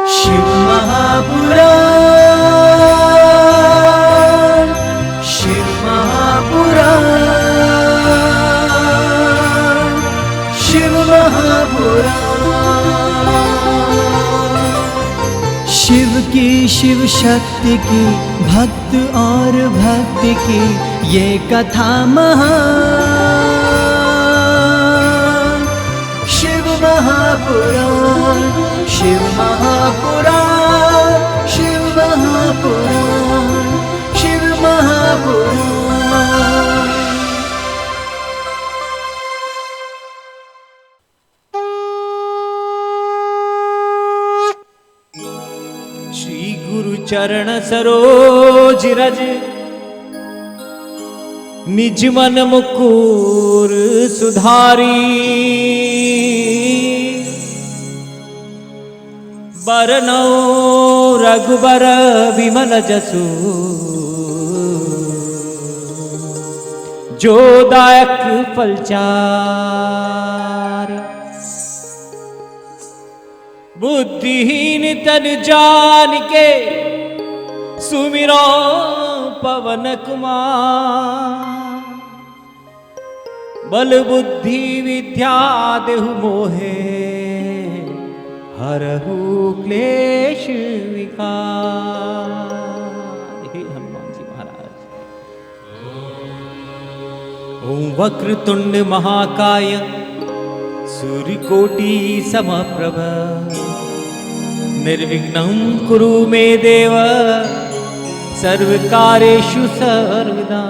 शिव महापुराण, शिव महापुराण, शिव महापुराण। शिव की, शिव शक्ति की, भक्त और भक्ति की ये कथा महान। शिव महापुराण, शिव महापुराण, शिव महापुराण, शिव महापुराण। श्री गुरु चरण सरोज रज, निज मन मुकुर सुधारी। बरनौ रघुबर विमल जसु, जो दायक फलचारि। बुद्धिहीन तन जान के, सुमिरो पवन कुमार। बल बुद्धि विद्या देहु मोहे, हरहु क्लेश विकार। हे हनुमान जी महाराज। ओम वक्रतुंड महाकाय, सूर्यकोटि समप्रभ। निर्विघ्नं कुरु मे देव, सर्वकार्येषु सर्वदा।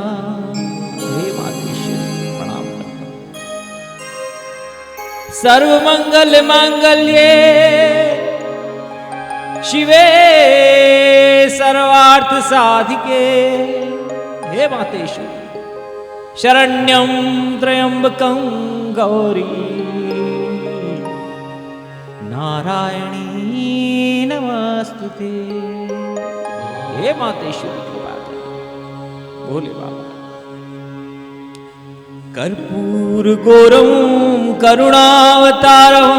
हे मातेश्वरी प्रणाम करता हूं। सर्वमंगल मांगल्ये शिवे सर्वार्थ साधिके। हे मातेश्वरी शरण्यं त्र्यंबकं गौरी, नारायणी नमस्तुते। हे मातेश्वरी कृपा कर। बोले बाबा। कर्पूर गौरम करुणावतारम,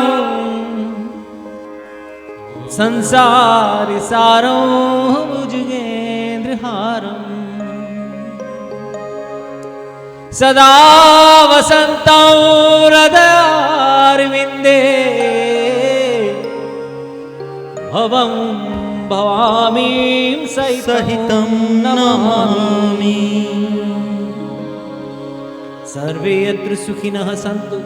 संसार सारं भुजगेन्द्रहारं। सदा वसन्तं हृदयारविन्दे, भवं भवामी सहितं नमामि। सर्वे यत्र सुखिनः सन्तु,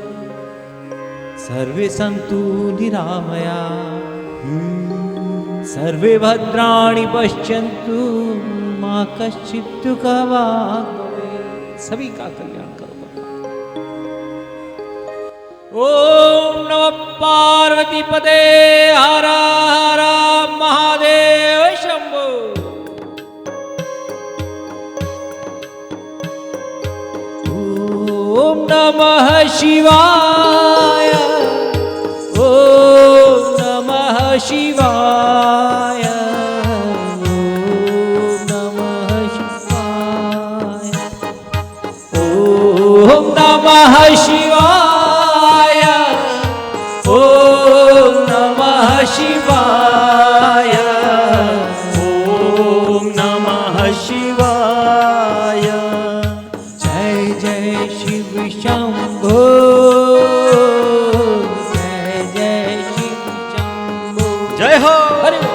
सर्वे सन्तु निरामया। सर्वे भद्राणि पश्यन्तु, मा कश्चित् दुःखभाग् भवेत्। सभी का कल्याण करो। ओम नमः पार्वती पते, हर हर महादेव शंभो। ओम नमः शिवाय, ओम नमः शिवाय, ओम नमः शिवाय, ओम नमः शिवाय, ओम नमः शिवाय, ओम नमः शिवाय। जय जय शिव शंभो, जय जय शिव शंभो। जय हो। हरि बोल।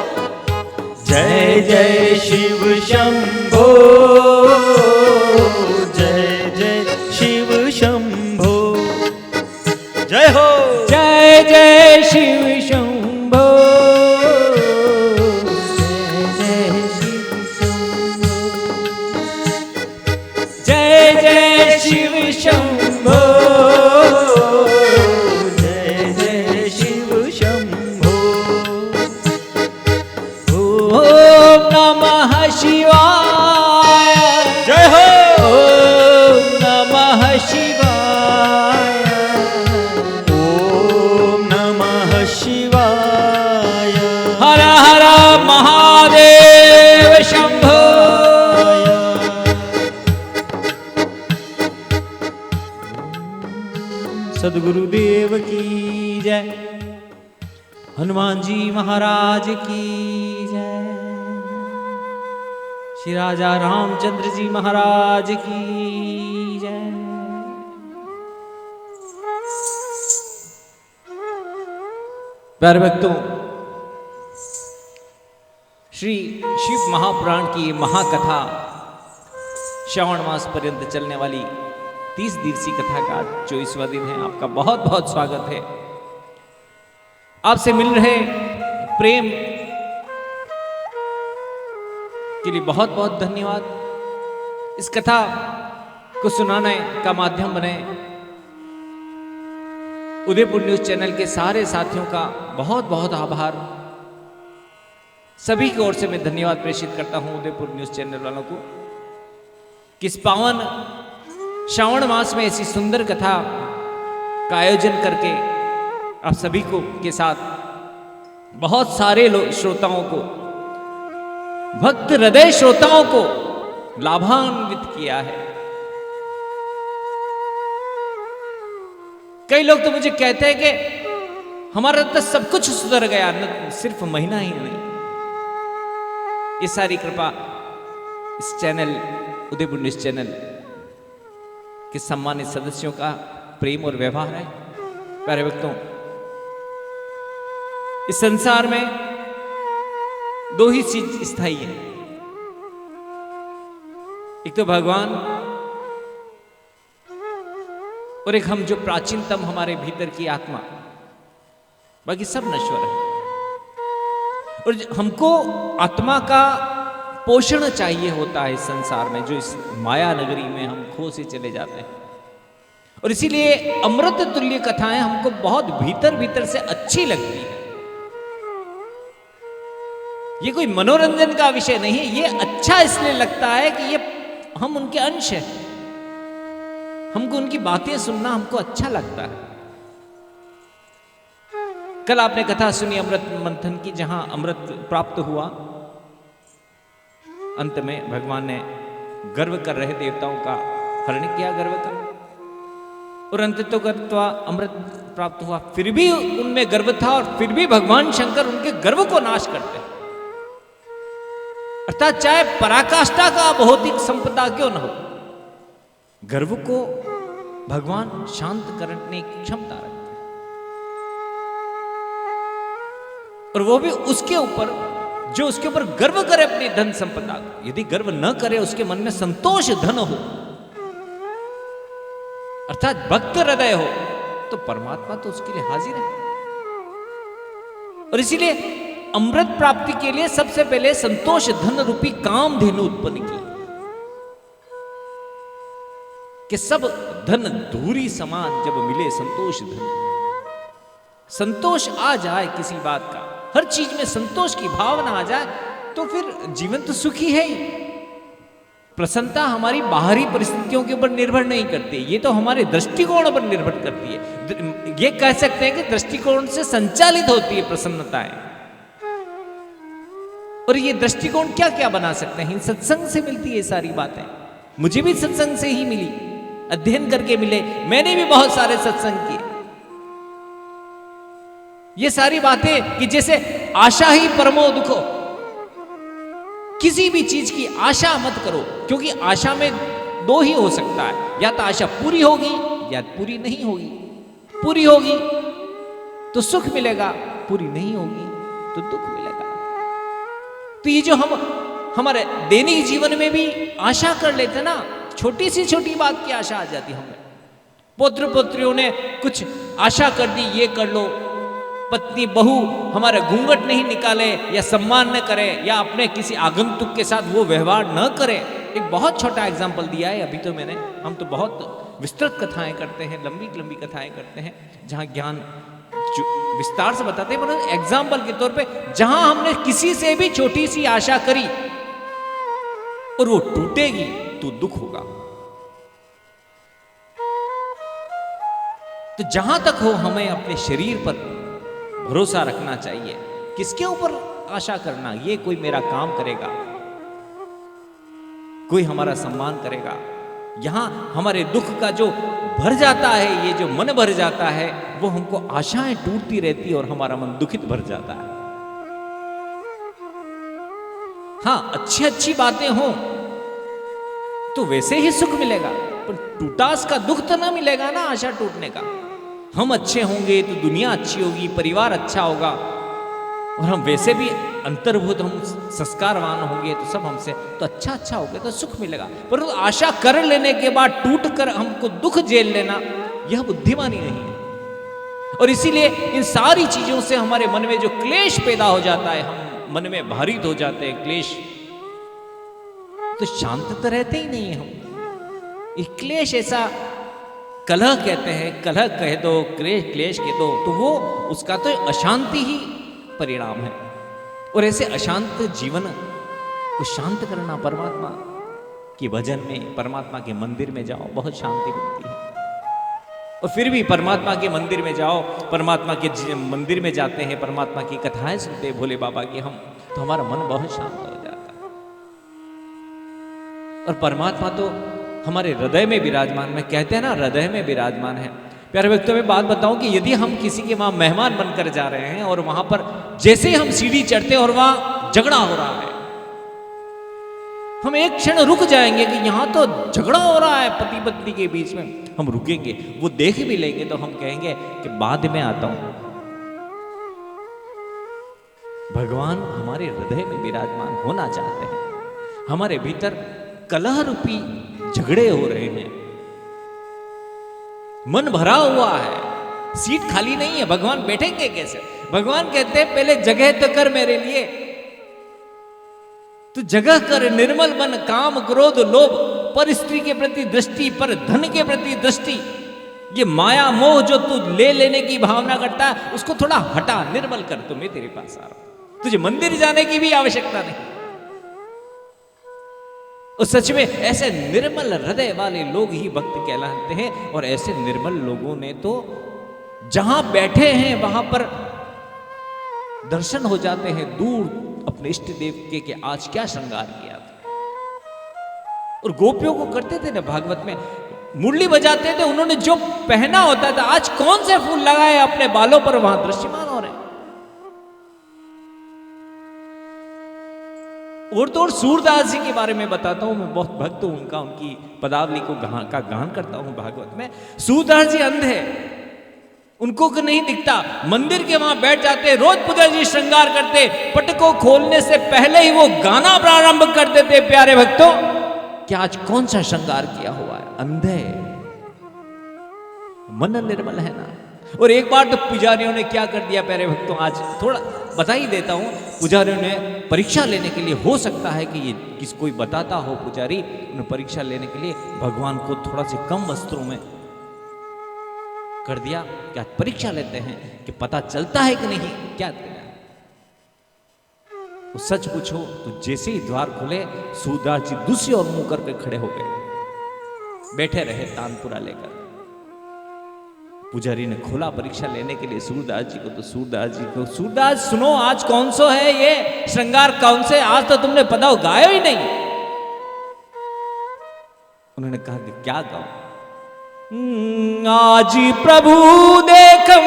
जय जय शिव शंभो, जय जय शिव शंभो। जय हो। जय जय शिव शंभो, जय जय शिव शंभो। जय जय शिव शंभो, जय जय शिव शंभो। ओम नमः शिवाय। जय हो। ओम नमः शिवाय, ओम नमः शिवाय। हनुमान जी महाराज की जय। श्री राजा रामचंद्र जी महाराज की जय। प्यारे भक्तों, श्री शिव महापुराण की महाकथा श्रावण मास पर्यंत चलने वाली 30 दिवसीय कथा का 24वां दिन है। आपका बहुत बहुत स्वागत है। आपसे मिल रहे प्रेम के लिए बहुत बहुत धन्यवाद। इस कथा को सुनाने का माध्यम बने उदयपुर न्यूज चैनल के सारे साथियों का बहुत बहुत आभार। सभी की ओर से मैं धन्यवाद प्रेषित करता हूं उदयपुर न्यूज चैनल वालों को कि इस पावन श्रावण मास में ऐसी सुंदर कथा का आयोजन करके आप सभी को के साथ बहुत सारे श्रोताओं को, भक्त हृदय श्रोताओं को लाभान्वित किया है। कई लोग तो मुझे कहते हैं कि हमारा तो सब कुछ सुधर गया, न सिर्फ महीना ही नहीं। ये सारी कृपा इस चैनल उदयपुर न्यूज चैनल के सम्मानित सदस्यों का प्रेम और व्यवहार है। प्यारे भक्तों, इस संसार में दो ही चीज स्थायी है, एक तो भगवान और एक हम जो प्राचीनतम हमारे भीतर की आत्मा, बाकी सब नश्वर है। और हमको आत्मा का पोषण चाहिए होता है इस संसार में, जो इस माया नगरी में हम खो से चले जाते हैं। और इसीलिए अमृत तुल्य कथाएं हमको बहुत भीतर भीतर से अच्छी लगती है। ये कोई मनोरंजन का विषय नहीं है, ये अच्छा इसलिए लगता है कि ये हम उनके अंश हैं। हमको उनकी बातें सुनना हमको अच्छा लगता है। कल आपने कथा सुनी अमृत मंथन की, जहां अमृत प्राप्त हुआ। अंत में भगवान ने गर्व कर रहे देवताओं का हरण किया, गर्व कर, और अंत तो गर्वा अमृत प्राप्त हुआ। फिर भी उनमें गर्व था और फिर भी भगवान शंकर उनके गर्व को नाश करते। अर्थात चाहे पराकाष्ठा का भौतिक संपदा क्यों न हो, गर्व को भगवान शांत करने की क्षमता रखते हैं। और वो भी उसके ऊपर जो उसके ऊपर गर्व करे अपनी धन संपदा को। यदि गर्व न करे, उसके मन में संतोष धन हो, अर्थात भक्त हृदय हो, तो परमात्मा तो उसके लिए हाजिर है। और इसीलिए अमृत प्राप्ति के लिए सबसे पहले संतोष धन रूपी कामधेनु उत्पन्न की कि सब धन धूरी समान जब मिले संतोष धन, संतोष आ जाए किसी बात का, हर चीज में संतोष की भावना आ जाए, तो फिर जीवन तो सुखी है ही। प्रसन्नता हमारी बाहरी परिस्थितियों के ऊपर निर्भर नहीं करती, ये तो हमारे दृष्टिकोण पर निर्भर करती है। ये कह सकते हैं कि दृष्टिकोण से संचालित होती है प्रसन्नताएं। और ये दृष्टिकोण क्या क्या बना सकते हैं? सत्संग से मिलती है सारी बातें। मुझे भी सत्संग से ही मिली, अध्ययन करके मिले। मैंने भी बहुत सारे सत्संग किए। ये सारी बातें कि जैसे आशा ही परमो दुखो, किसी भी चीज की आशा मत करो, क्योंकि आशा में दो ही हो सकता है, या तो आशा पूरी होगी या पूरी नहीं होगी। पूरी होगी तो सुख मिलेगा, पूरी नहीं होगी तो दुख मिलेगा। तो ये जो हम हमारे दैनिक जीवन में भी आशा कर लेते ना, छोटी सी छोटी बात की आशा आ जाती हमें। पुत्र पुत्रियों ने कुछ आशा कर दी, ये कर लो, पत्नी बहू हमारे घूंघट नहीं निकाले या सम्मान न करे या अपने किसी आगंतुक के साथ वो व्यवहार न करे। एक बहुत छोटा एग्जाम्पल दिया है अभी तो मैंने। हम तो बहुत विस्तृत कथाएं करते हैं, लंबी लंबी कथाएं करते हैं, जहां ज्ञान विस्तार से बताते हैं। परंतु एग्जाम्पल के तौर पे जहां हमने किसी से भी छोटी सी आशा करी और वो टूटेगी तो दुख होगा। तो जहां तक हो हमें अपने शरीर पर भरोसा रखना चाहिए। किसके ऊपर आशा करना? ये कोई मेरा काम करेगा, कोई हमारा सम्मान करेगा, यहां हमारे दुख का जो भर जाता है, ये जो मन भर जाता है, वो हमको आशाएं टूटती रहती है और हमारा मन दुखित भर जाता है। हाँ, अच्छी अच्छी बातें हों तो वैसे ही सुख मिलेगा, पर टूटास का दुख तो ना मिलेगा ना आशा टूटने का। हम अच्छे होंगे तो दुनिया अच्छी होगी, परिवार अच्छा होगा, और हम वैसे भी अंतर्भूत हम संस्कारवान होंगे तो सब हमसे तो अच्छा होगा तो सुख मिलेगा। पर आशा कर लेने के बाद टूट कर हमको दुख झेल लेना, यह बुद्धिमानी नहीं है। और इसीलिए इन सारी चीजों से हमारे मन में जो क्लेश पैदा हो जाता है, हम मन में भारित हो जाते हैं क्लेश, तो शांत तो रहते ही नहीं हम। ये क्लेश ऐसा कलह कहते हैं, कलह कह दो, क्लेश कह दो, तो वो उसका तो अशांति ही परिणाम है। और ऐसे अशांत जीवन को शांत करना, परमात्मा के भजन में, परमात्मा के मंदिर में जाओ, बहुत शांति मिलती है। और फिर भी परमात्मा के मंदिर में जाओ, परमात्मा के मंदिर में जाते हैं, परमात्मा की कथाएं सुनते हैं भोले बाबा की हम, तो हमारा मन बहुत शांत हो जाता है। और परमात्मा तो हमारे हृदय में विराजमान, में कहते हैं ना हृदय में विराजमान है। प्यारे भक्तों, में बात बताऊं कि यदि हम किसी के वहां मेहमान बनकर जा रहे हैं और वहां पर जैसे ही हम सीढ़ी चढ़ते हैं और वहां झगड़ा हो रहा है, हम एक क्षण रुक जाएंगे कि यहां तो झगड़ा हो रहा है पति पत्नी के बीच में, हम रुकेंगे, वो देख भी लेंगे तो हम कहेंगे कि बाद में आता हूं। भगवान हमारे हृदय में विराजमान होना चाहते हैं। हमारे भीतर कलह रूपी झगड़े हो रहे हैं, मन भरा हुआ है, सीट खाली नहीं है, भगवान बैठेंगे कैसे? भगवान कहते हैं पहले जगह तो कर मेरे लिए, तू जगह कर, निर्मल मन, काम क्रोध लोभ, पर स्त्री के प्रति दृष्टि, पर धन के प्रति दृष्टि, ये माया मोह जो तू ले लेने की भावना करता है, उसको थोड़ा हटा, निर्मल कर, तो मैं तेरे पास आ रहा हूं। तुझे मंदिर जाने की भी आवश्यकता नहीं। और सच में ऐसे निर्मल हृदय वाले लोग ही भक्त कहलाते हैं। और ऐसे निर्मल लोगों ने तो जहां बैठे हैं वहां पर दर्शन हो जाते हैं दूर अपने इष्ट देव के आज क्या श्रृंगार किया था। और गोपियों को करते थे ना, भागवत में मुरली बजाते थे, उन्होंने जो पहना होता था, आज कौन से फूल लगाए अपने बालों पर, वहां दृश्यमान हो रहे हैं। और तो और सूरदास जी के बारे में बताता हूं, मैं बहुत भक्त हूं उनका, उनकी पदावली को गान करता हूं भागवत में। सूरदास जी अंधे, उनको नहीं दिखता, मंदिर के वहां बैठ जाते, रोज पूजा जी श्रृंगार करते, पट को खोलने से पहले ही वो गाना प्रारंभ कर देते। प्यारे भक्तों, क्या आज कौन सा श्रृंगार किया हुआ है? अंधे, मन निर्मल है ना। और एक बार तो पुजारियों ने क्या कर दिया प्यारे भक्तों, आज थोड़ा बता ही देता हूं। पुजारियों ने परीक्षा लेने के लिए, हो सकता है कि ये कोई बताता हो पुजारी, उन्हें परीक्षा लेने के लिए भगवान को थोड़ा से कम वस्त्रों में कर दिया कि आज परीक्षा लेते हैं कि पता चलता है कि नहीं क्या देना। तो सच पूछो तो जैसे ही द्वार खुले, सूरदास जी दूसरी ओर मुंह करके खड़े हो गए, बैठे रहे तानपुरा लेकर। पुजारी ने खोला परीक्षा लेने के लिए सूरदास जी को, तो सूरदास जी को, सूरदास सुनो, आज कौन सा है ये श्रृंगार, कौन से, आज तो तुमने पदाव गायो ही नहीं। उन्होंने कहा कि क्या गाओ? आज प्रभु देखम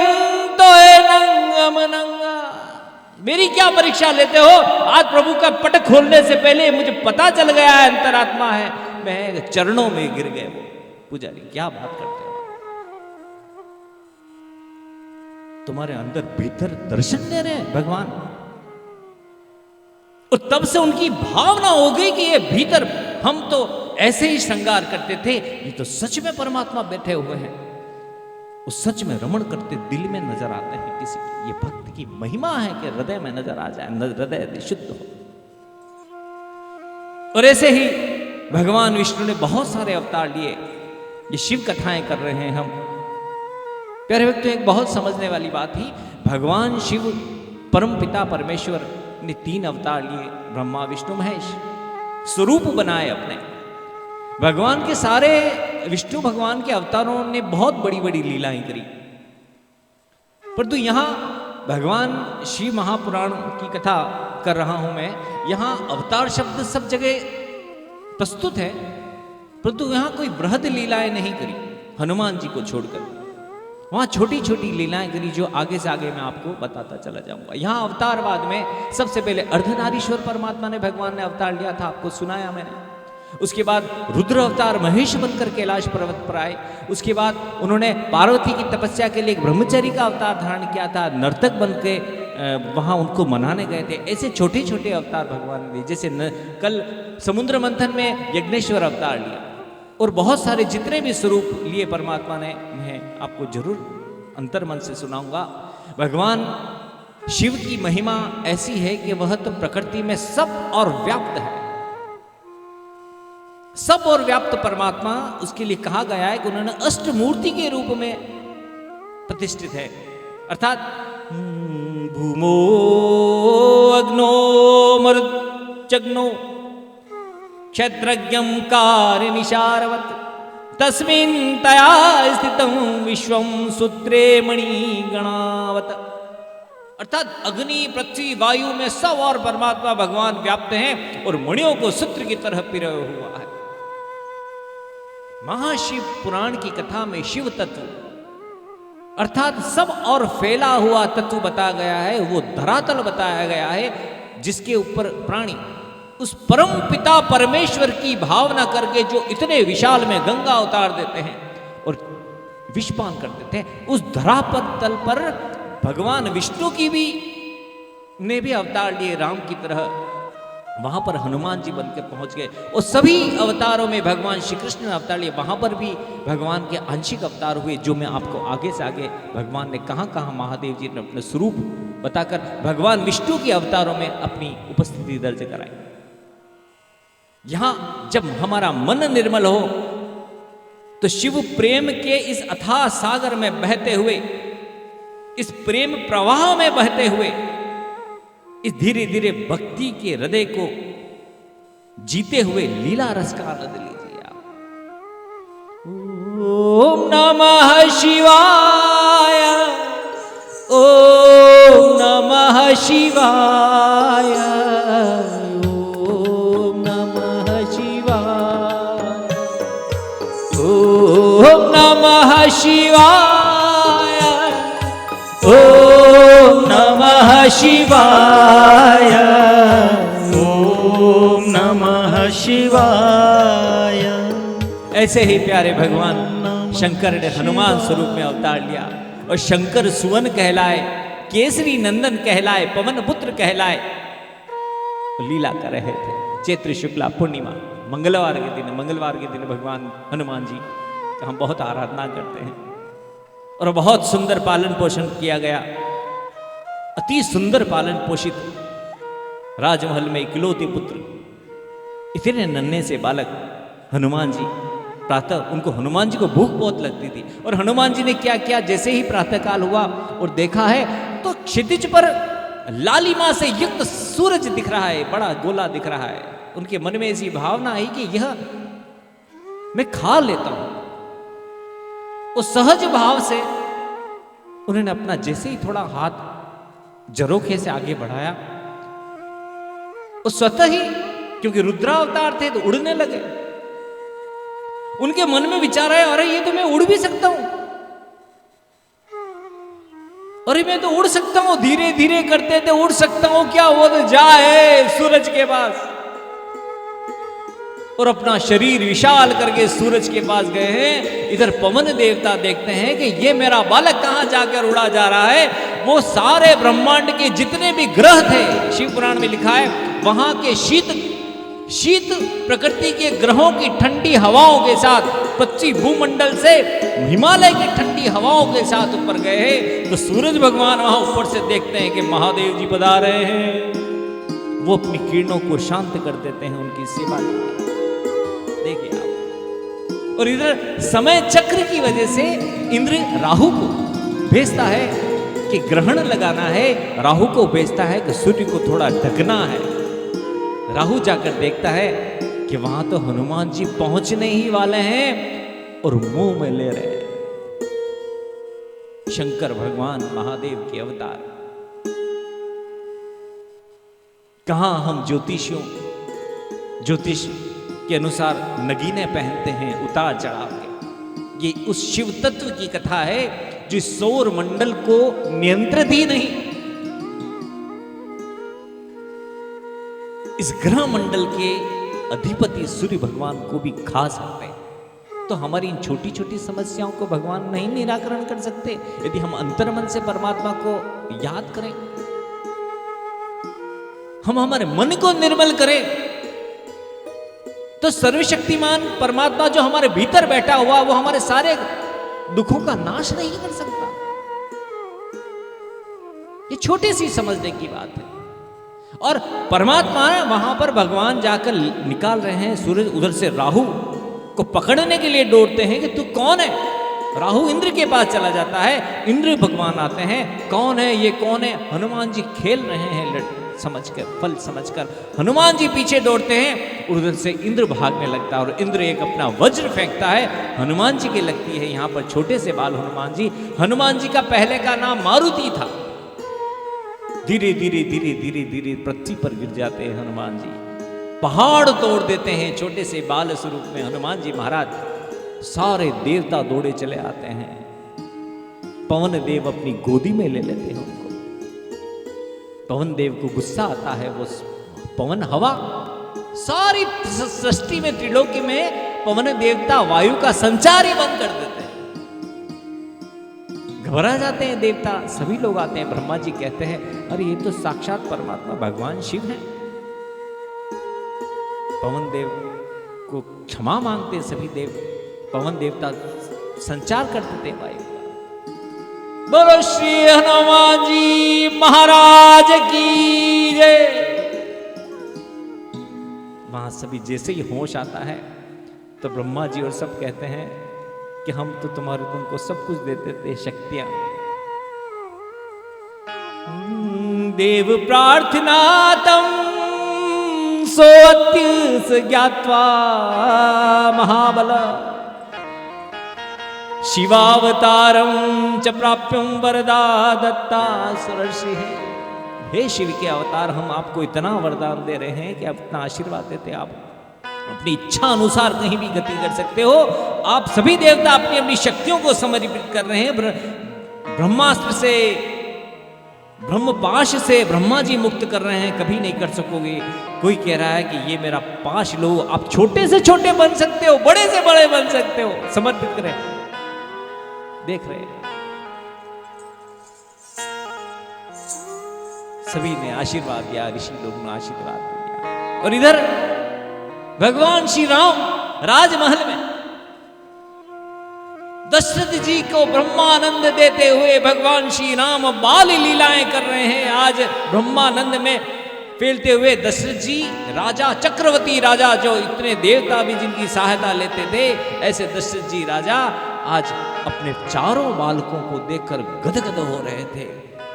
तो नंगम नंगा। मेरी क्या परीक्षा लेते हो? आज प्रभु का पट खोलने से पहले मुझे पता चल गया है, अंतरात्मा है, मैं चरणों में गिर गए। वो पुजारी, क्या बात करते हो, तुम्हारे अंदर भीतर दर्शन दे रहे हैं भगवान। और तब से उनकी भावना हो गई कि ये भीतर, हम तो ऐसे ही श्रृंगार करते थे, ये तो सच में परमात्मा बैठे हुए हैं, वो सच में रमण करते दिल में नजर आते हैं किसी की। ये भक्त की महिमा है कि हृदय में नजर आ जाए, हृदय शुद्ध हो। और ऐसे ही भगवान विष्णु ने बहुत सारे अवतार लिए, ये शिव कथाएं कर रहे हैं हम। प्यारे भक्तों, एक बहुत समझने वाली बात थी, भगवान शिव परम पिता परमेश्वर ने 3 अवतार लिए, ब्रह्मा विष्णु महेश, स्वरूप बनाए अपने। भगवान के सारे, विष्णु भगवान के अवतारों ने बहुत बड़ी बड़ी लीलाएं करी, परंतु यहां भगवान शिव महापुराण की कथा कर रहा हूं मैं। यहां अवतार शब्द सब जगह प्रस्तुत है, परंतु यहां कोई बृहद लीलाएं नहीं करी हनुमान जी को छोड़कर, वहां छोटी छोटी लीलाएं करी जो आगे से आगे मैं आपको बताता चला जाऊंगा। यहां अवतारवाद में सबसे पहले अर्धनारीश्वर परमात्मा ने भगवान ने अवतार लिया था, आपको सुनाया मैंने। उसके बाद रुद्र अवतार महेश बनकर कैलाश पर्वत पर आए। उसके बाद उन्होंने पार्वती की तपस्या के लिए एक ब्रह्मचारी का अवतार धारण किया था, नर्तक बन के वहां उनको मनाने गए थे। ऐसे छोटे छोटे अवतार भगवान ने, जैसे कल समुद्र मंथन में यज्ञेश्वर अवतार लिया, और बहुत सारे जितने भी स्वरूप लिए परमात्मा ने, मैं आपको जरूर अंतर्मन से सुनाऊंगा। भगवान शिव की महिमा ऐसी है कि वह तो प्रकृति में सब और व्याप्त है, सब और व्याप्त परमात्मा। उसके लिए कहा गया है कि उन्होंने अष्टमूर्ति के रूप में प्रतिष्ठित है, अर्थात भूमो अग्नो मरुच्चग्नो क्षेत्रज्ञं कार्यनिशारवत् तस्मिन् तया स्थितं विश्वं सूत्रे मणिगणावत्। अर्थात अग्नि, पृथ्वी, वायु में सब और परमात्मा भगवान व्याप्त हैं और मणियों को सूत्र की तरह पिरोया हुआ है। महाशिव पुराण की कथा में शिव तत्व अर्थात सब और फैला हुआ तत्व बताया गया है, वो धरातल बताया गया है जिसके ऊपर प्राणी उस परम पिता परमेश्वर की भावना करके जो इतने विशाल में गंगा उतार देते हैं और विषपान कर देते हैं, उस धरातल पर भगवान विष्णु की भी ने भी अवतार लिए राम की तरह, वहां पर हनुमान जी बनकर पहुंच गए। और सभी अवतारों में भगवान श्री कृष्ण ने अवतार लिए, वहां पर भी भगवान के आंशिक अवतार हुए, जो मैं आपको आगे से आगे भगवान ने कहां कहां महादेव जी ने अपने स्वरूप बताकर भगवान विष्णु के अवतारों में अपनी उपस्थिति दर्ज कराई। यहां जब हमारा मन निर्मल हो तो शिव प्रेम के इस अथाह सागर में बहते हुए, इस प्रेम प्रवाह में बहते हुए, इस धीरे धीरे भक्ति के हृदय को जीते हुए लीला रस का आनंद लीजिए आप। ओम नमः शिवाय, ओम नमः शिवाय, ओम नमः शिवाय, ओम नमः शिवाय, ओम नमः शिवाय, ओम नमः शिवाय। ऐसे ही प्यारे भगवान शंकर ने हनुमान स्वरूप में अवतार लिया और शंकर सुवन कहलाए, केसरी नंदन कहलाए, पवन पुत्र कहलाए, लीला कर रहे थे। चैत्र शुक्ला पूर्णिमा मंगलवार के दिन भगवान हनुमान जी का हम बहुत आराधना करते हैं और बहुत सुंदर पालन पोषण किया गया। अति सुंदर पालन पोषित राजमहल में इकलौते पुत्र, इतने नन्हे से बालक हनुमान जी, प्रातः उनको हनुमान जी को भूख बहुत लगती थी और हनुमान जी ने क्या किया, जैसे ही प्रातःकाल हुआ और देखा है तो क्षितिज पर लालिमा से युक्त सूरज दिख रहा है, बड़ा गोला दिख रहा है। उनके मन में ऐसी भावना आई कि यह मैं खा लेता हूं। उस सहज भाव से उन्होंने अपना जैसे ही थोड़ा हाथ जरोखे से आगे बढ़ाया, उस स्वतः ही, क्योंकि रुद्रावतार थे तो उड़ने लगे। उनके मन में विचार आया, अरे ये तो मैं उड़ भी सकता हूं, अरे मैं तो उड़ सकता हूं, धीरे धीरे करते थे उड़ सकता हूं, क्या वो तो जाए सूरज के पास। और अपना शरीर विशाल करके सूरज के पास गए हैं। इधर पवन देवता देखते हैं कि ये मेरा बालक कहां जाकर उड़ा जा रहा है। वो सारे ब्रह्मांड के जितने भी ग्रह थे, शिव पुराण में लिखा है, वहां के शीत प्रकृति के ग्रहों की ठंडी हवाओं के साथ पृथ्वी भूमंडल से हिमालय की ठंडी हवाओं के साथ ऊपर गए हैं। तो सूरज भगवान वहां ऊपर से देखते हैं कि महादेव जी पधार रहे हैं। वो अपनी किरणों को शांत कर देते हैं उनकी सेवा करके। देखिए आप, और इधर समय चक्र की वजह से इंद्र राहु को भेजता है कि ग्रहण लगाना है, राहु को भेजता है कि सूर्य को थोड़ा ढकना है। राहु जाकर देखता है कि वहां तो हनुमान जी पहुंचने ही वाले हैं और मुंह में ले रहे हैं। शंकर भगवान महादेव के अवतार। कहां हम ज्योतिष के अनुसार नगीने पहनते हैं उतार चढ़ाव के। ये उस शिव तत्व की कथा है जो सौर मंडल को नियंत्रित ही नहीं, इस ग्रह मंडल के अधिपति सूर्य भगवान को भी खा सकते हैं। तो हमारी इन छोटी छोटी समस्याओं को भगवान नहीं निराकरण कर सकते यदि हम अंतर्मन से परमात्मा को याद करें, हम हमारे मन को निर्मल करें, तो सर्वशक्तिमान परमात्मा जो हमारे भीतर बैठा हुआ वो हमारे सारे दुखों का नाश नहीं कर सकता। ये छोटी सी समझने की बात है। और परमात्मा वहां पर भगवान जाकर निकाल रहे हैं सूरज, उधर से राहु को पकड़ने के लिए दौड़ते हैं कि तू कौन है। राहु इंद्र के पास चला जाता है, इंद्र भगवान आते हैं, कौन है ये, कौन है। हनुमान जी खेल रहे हैं समझकर, फल समझकर हनुमान जी पीछे दौड़ते हैं, उधर से इंद्र भागने लगता है और इंद्र एक अपना वज्र फेंकता है, हनुमान जी के लगती है। यहाँ पर छोटे से बाल हनुमान जी का पहले का नाम मारुति था। धीरे धीरे धीरे धीरे धीरे पृथ्वी पर गिर जाते हैं हनुमान जी, पहाड़ तोड़ देते हैं छोटे से बाल स्वरूप में हनुमान जी महाराज। सारे देवता दौड़े चले आते हैं, पवन देव अपनी गोदी में ले लेते हैं उनको। पवन देव को गुस्सा आता है, वो पवन हवा सारी सृष्टि में, त्रिलोकी में पवन देवता वायु का संचार ही बंद कर देते हैं। घबरा जाते हैं देवता, सभी लोग आते हैं। ब्रह्मा जी कहते हैं अरे ये तो साक्षात परमात्मा भगवान शिव हैं। पवन देव को क्षमा मांगते सभी देव, पवन देवता संचार करते थे वायु का। बोलो श्री हनुमान जी महाराज की जय। वहां सभी जैसे ही होश आता है तो ब्रह्मा जी और सब कहते हैं कि हम तो तुमको सब कुछ देते थे, शक्तियां। देव प्रार्थना तम सोऽत्युस ज्ञात्वा महाबल शिवावतारम च प्राप्यम वरदा दत्ता सुरर्षि। हे शिव के अवतार, हम आपको इतना वरदान दे रहे हैं कि आप इतना आशीर्वाद देते, आप अपनी इच्छा अनुसार कहीं भी गति कर सकते हो। आप सभी देवता अपनी अपनी शक्तियों को समर्पित कर रहे हैं। ब्रह्मास्त्र से, ब्रह्मपाश से ब्रह्मा जी मुक्त कर रहे हैं, कभी नहीं कर सकोगे। कोई कह रहा है कि ये मेरा पाश लो, आप छोटे से छोटे बन सकते हो, बड़े से बड़े बन सकते हो, समर्पित करें। देख रहे हैं सभी ने आशीर्वाद दिया, ऋषि लोगों ने आशीर्वाद दिया। और इधर भगवान श्री राम राजमहल में दशरथ जी को ब्रह्मानंद देते हुए भगवान श्री राम बाल लीलाएं कर रहे हैं। आज ब्रह्मानंद में फैलते हुए दशरथ जी राजा, चक्रवर्ती राजा, जो इतने देवता भी जिनकी सहायता लेते थे, ऐसे दशरथ जी राजा आज अपने चारों बालकों को देखकर गदगद हो रहे थे।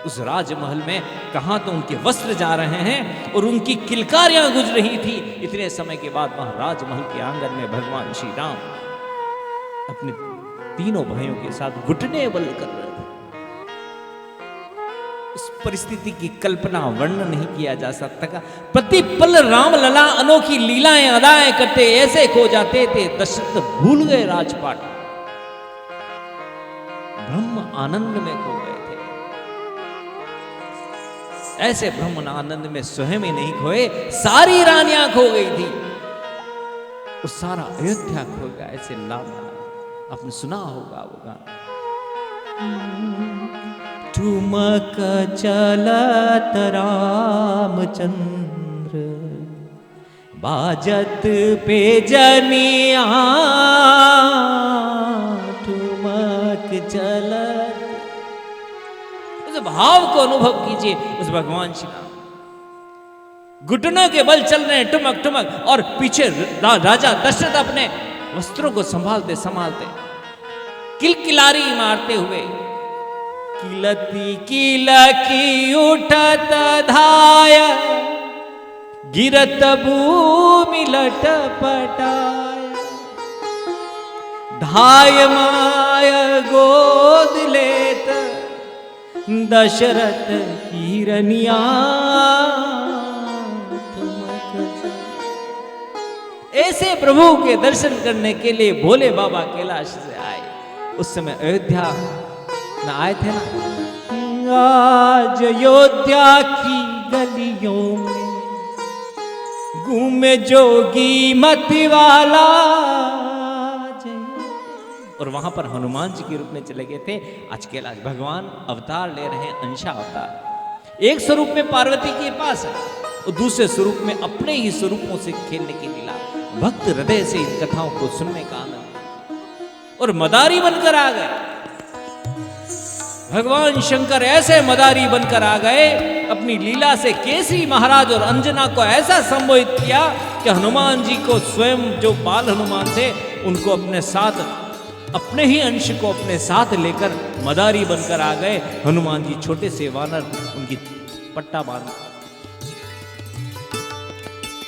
उस राजमहल में कहां तो उनके वस्त्र जा रहे हैं और उनकी किलकारियां गुज रही थी। इतने समय के बाद वहां राजमहल के आंगन में भगवान श्री राम अपने तीनों भाइयों के साथ घुटने बल कर रहे थे। उस परिस्थिति की कल्पना, वर्णन नहीं किया जा सकता। प्रतिपल राम लला अनोखी लीलाएं अदाएं करते, ऐसे खो जाते थे दशरथ भूल गए राजपाट, ब्रह्म आनंद में खो गए थे। ऐसे ब्रह्म आनंद में स्वयं ही नहीं खोए, सारी रानियां खो गई थी, और सारा अयोध्या खो गया। ऐसे लाभ आपने सुना होगा वो गाना। ठुमक चलत रामचंद्र, बाजत पे जनिया, ठुमक चलत। उस भाव को अनुभव कीजिए। उस भगवान श्री राम घुटनों के बल चल रहे हैं, ठुमक ठुमक, और पीछे राजा दशरथ अपने वस्त्रों को संभालते संभालते, किलकिलारी मारते हुए, किलती किलकी उठत धाय, गिरत भूमि लटपटाय, धाय माय गोद लेत दशरथ की रनिया। ऐसे प्रभु के दर्शन करने के लिए भोले बाबा कैलाश से आए। उस समय अयोध्या में आए थे ना। आज अयोध्या की गलियों में घूमे जोगी मतवाला, और वहां पर हनुमान जी के रूप में चले गए थे। आज कैलाश भगवान अवतार ले रहे हैं, अंशा अवतार। एक स्वरूप में पार्वती के पास है और दूसरे स्वरूप में अपने ही स्वरूपों से खेलने की लीला। भक्त हृदय से इन कथाओं को सुनने का आनंद, और मदारी बनकर आ गए भगवान शंकर। ऐसे मदारी बनकर आ गए, अपनी लीला से केसरी महाराज और अंजना को ऐसा संबोधित किया कि हनुमान जी को स्वयं जो बाल हनुमान थे उनको अपने साथ, अपने ही अंश को अपने साथ लेकर मदारी बनकर आ गए। हनुमान जी छोटे से वानर, उनकी पट्टा बांध,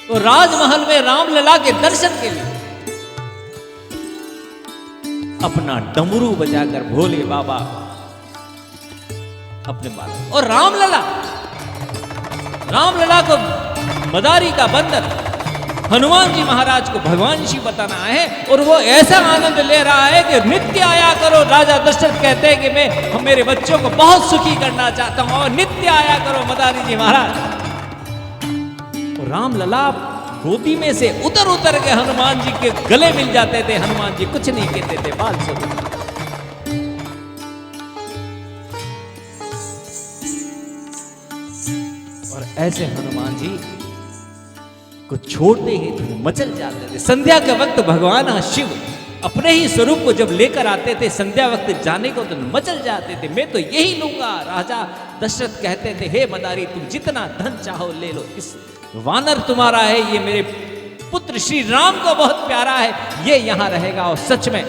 तो राजमहल में रामलला के दर्शन के लिए अपना डमरू बजाकर भोले बाबा अपने बाल, और रामलला को मदारी का बंधन हनुमान जी महाराज को भगवान शिव बताना है। और वो ऐसा आनंद ले रहा है कि नित्य आया करो। राजा दशरथ कहते हैं कि मैं मेरे बच्चों को बहुत सुखी करना चाहता हूं, और नित्य आया करो मदारी जी महाराज। और रामलला गोदी में से उतर के हनुमान जी के गले मिल जाते थे। हनुमान जी कुछ नहीं कहते थे, बाल से और ऐसे हनुमान जी को छोड़ते ही तो मचल जाते थे। संध्या के वक्त भगवान शिव अपने ही स्वरूप को जब लेकर आते थे, संध्या वक्त जाने को तो मचल जाते थे। मैं तो यही लूंगा। राजा दशरथ कहते थे, हे मदारी तुम जितना धन चाहो ले लो, इस वानर तुम्हारा है, ये मेरे पुत्र श्री राम को बहुत प्यारा है, ये यहां रहेगा। और सच में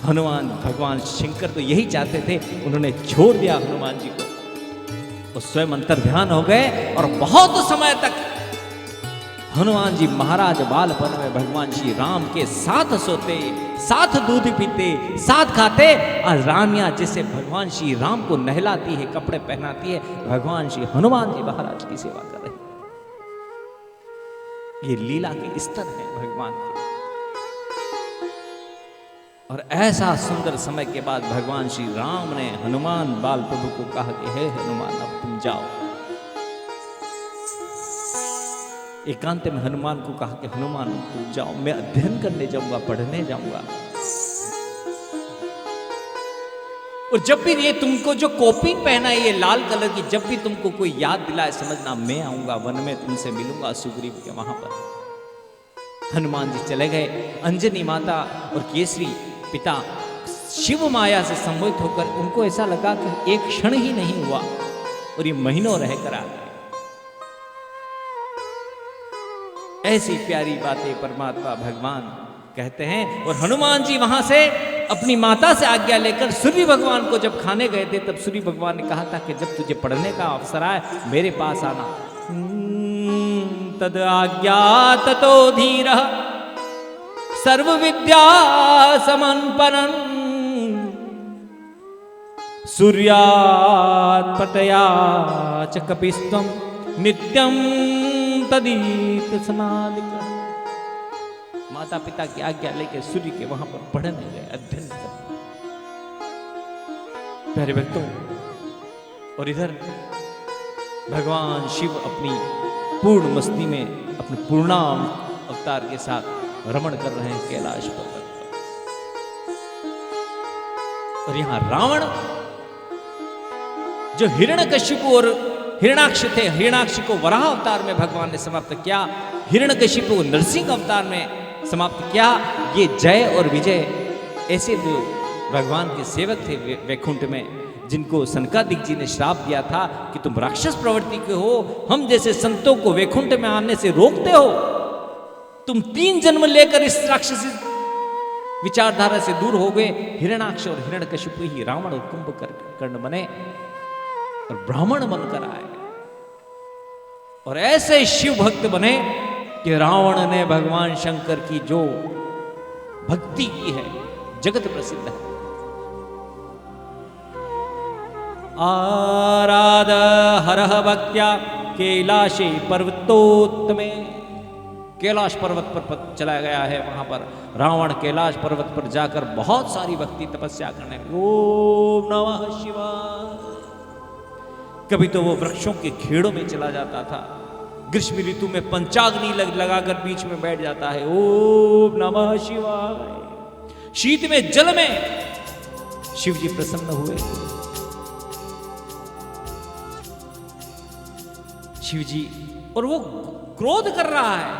हनुमान भगवान शंकर तो यही चाहते थे। उन्होंने छोड़ दिया हनुमान जी को, वो स्वयं अंतर्ध्यान हो गए। और बहुत समय तक हनुमान जी महाराज बालपन में भगवान श्री राम के साथ सोते, साथ दूध पीते, साथ खाते। और रानियां जैसे भगवान श्री राम को नहलाती है, कपड़े पहनाती है, भगवान श्री हनुमान जी महाराज की सेवा कर रहे हैं। ये लीला के स्तर है भगवान के। और ऐसा सुंदर समय के बाद भगवान श्री राम ने हनुमान बाल प्रभु को कहा कि हे हनुमान अब तुम जाओ। एकांत में हनुमान को कहा कि हनुमान तुम जाओ, मैं अध्ययन करने जाऊंगा, पढ़ने जाऊंगा। और जब भी ये तुमको जो कॉपी पहना है ये लाल कलर की, जब भी तुमको कोई याद दिलाए समझना मैं आऊंगा, वन में तुमसे मिलूंगा सुग्रीव के वहां पर। हनुमान जी चले गए। अंजनी माता और केसरी पिता शिव माया से सम्मोहित होकर उनको ऐसा लगा कि एक क्षण ही नहीं हुआ और ये महीनों रहकर आ गए। ऐसी प्यारी बातें परमात्मा भगवान कहते हैं। और हनुमान जी वहां से अपनी माता से आज्ञा लेकर सूर्य भगवान को जब खाने गए थे, तब सूर्य भगवान ने कहा था कि जब तुझे पढ़ने का अवसर आए मेरे पास आना। तद आज्ञा ततो धीरः सर्व विद्या समन्पनन् सूर्यात् पतया च कपिस्त्वं नित्यं तदीत समाधिका। माता पिता की आज्ञा लेकर सूर्य के वहां पर पढ़ने गए, अध्ययन करने। प्यारे भक्तों, और इधर भगवान शिव अपनी पूर्ण मस्ती में अपने पूर्णाम अवतार के साथ रमण कर रहे हैं कैलाश पर्वत पर। और यहां रावण जो हिरण्यकशिपु और हिरणाक्ष थे, हिरणाक्ष को वराह अवतार में भगवान ने समाप्त किया, हिरण्यकशिपु को नरसिंह अवतार में समाप्त किया। ये जय और विजय ऐसे जो भगवान के सेवक थे वैकुंठ में, जिनको सनकादिक जी ने श्राप दिया था कि तुम राक्षस प्रवृत्ति के हो, हम जैसे संतों को वैकुंठ में आने से रोकते हो, तुम 3 जन्म लेकर इस राक्षसी विचारधारा से दूर हो गए। हिरणाक्ष और हिरण्यकशिपु ही रावण और कुंभकर्ण बने और ब्राह्मण बनकर आए और ऐसे शिव भक्त बने कि रावण ने भगवान शंकर की जो भक्ति की है जगत प्रसिद्ध है। आराध हरह भक्त्या कैलाशे पर्वतोत्तमे कैलाश पर्वत पर चला गया है। वहां पर रावण कैलाश पर्वत पर जाकर बहुत सारी भक्ति तपस्या करने लगे। ओम नमः शिवाय। कभी तो वो वृक्षों के खेड़ों में चला जाता था, ग्रीष्म ऋतु में पंचाग्नि लगाकर बीच में बैठ जाता है। ओम नमः शिवाय। शीत में जल में शिव जी प्रसन्न हुए। शिव जी, और वो क्रोध कर रहा है,